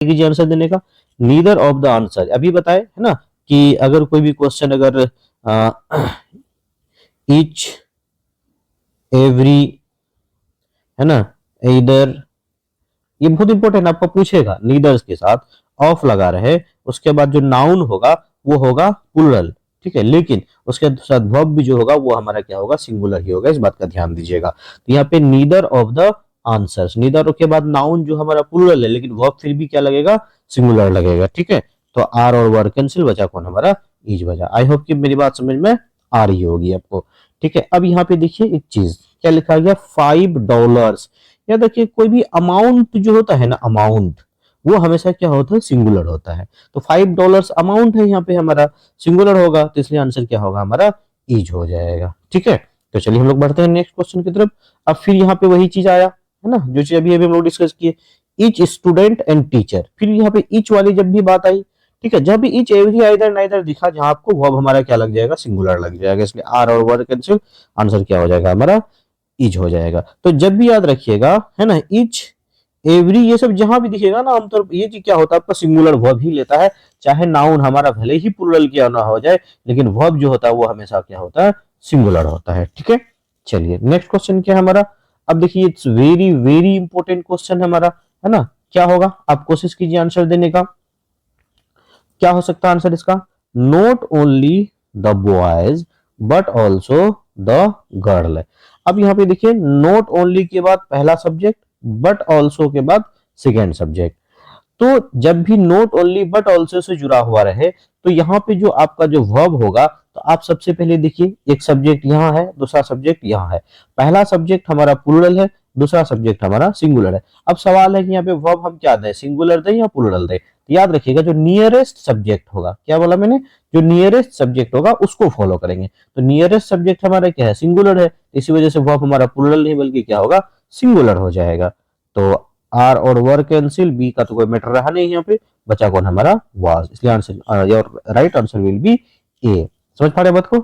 कीजिए आंसर देने का। नीदर ऑफ द आंसर अभी बताए है ना कि अगर कोई भी क्वेश्चन अगर ईच एवरी है ना इधर, ये बहुत इंपॉर्टेंट आपको पूछेगा, नीदर्स के साथ ऑफ लगा रहे उसके बाद जो नाउन होगा वो होगा प्लूरल, ठीक है, लेकिन उसके साथ वर्ब भी जो होगा वो हमारा क्या होगा, सिंगुलर ही होगा, इस बात का ध्यान दीजिएगा। तो यहाँ पे neither of the answers, neither के बाद नाउन जो हमारा प्लूरल है लेकिन वर्ब फिर भी क्या लगेगा, सिंगुलर लगेगा, ठीक है। तो आर और वर कैंसिल, बचा कौन हमारा, ईज बचा। आई होप कि मेरी बात समझ में आ रही होगी आपको, ठीक है। अब यहाँ पे देखिए एक चीज क्या लिखा गया, $5। या देखिए कोई भी अमाउंट जो होता है ना, अमाउंट वो हमेशा क्या होता है, सिंगुलर होता है। तो $5 अमाउंट है, यहाँ पे हमारा सिंगुलर होगा, तो इसलिए आंसर क्या होगा हमारा, ईज हो जाएगा, ठीक है। तो चलिए हम लोग बढ़ते हैं नेक्स्ट क्वेश्चन की तरफ। अब फिर यहाँ पे वही चीज आया है ना, जो चीज अभी अभी हम लोग डिस्कस किए, ईच स्टूडेंट एंड टीचर। फिर यहाँ पे ईच वाली जब भी बात आई, ठीक है, जब भी ईच एवरी आइदर नाइदर दिखा, जहां आपको वर्ब हमारा क्या लग जाएगा, सिंगुलर लग जाएगा, इसलिए आर और वर्ब कैंसिल, आंसर क्या हो जाएगा हमारा, ईच हो जाएगा। तो जब भी याद रखिएगा है ना, ईच एवरी ये सब जहां भी दिखेगा ना, आमतौर पर ये चीज क्या होता है आपका, सिंगुलर वर्ब ही लेता है, चाहे नाउन हमारा भले ही प्लूरल किया ना हो जाए, लेकिन वर्ब जो होता है वो हमेशा क्या होता है, सिंगुलर होता है, ठीक है। चलिए नेक्स्ट क्वेश्चन क्या है हमारा। अब देखिए it's very very important question है हमारा, है ना। क्या होगा, आप कोशिश कीजिए आंसर देने का। क्या हो सकता है आंसर इसका, not only the boys but also the girl. अब यहाँ पे देखिए नॉट ओनली के बाद पहला सब्जेक्ट, बट ऑल्सो के बाद सेकेंड सब्जेक्ट। तो जब भी not only but also say जुड़ा हुआ रहे, तो यहाँ पे जो आपका जो वर्ब होगा, तो आप सबसे पहले देखिए एक सब्जेक्ट यहाँ है, दूसरा सब्जेक्ट यहाँ है, पहला सब्जेक्ट हमारा प्लूरल है, दूसरा सब्जेक्ट हमारा सिंगुलर है। अब सवाल है कि यहाँ पे वर्ब हम क्या दें, सिंगुलर दें या प्लूरल दें। तो याद रखिएगा जो नियरेस्ट सब्जेक्ट होगा, क्या बोला मैंने, जो नियरेस्ट सब्जेक्ट होगा उसको फॉलो करेंगे। तो नियरेस्ट सब्जेक्ट हमारा क्या है, सिंगुलर है, इसी वजह से वर्ब हमारा प्लूरल नहीं बल्कि क्या होगा, सिंगुलर हो जाएगा। तो आर और वर कैंसिल, बी का तो कोई मैटर रहा नहीं यहाँ पे, बचा कौन हमारा, वाज, इसलिए answer your right answer will be A. समझ पा रहे बात को।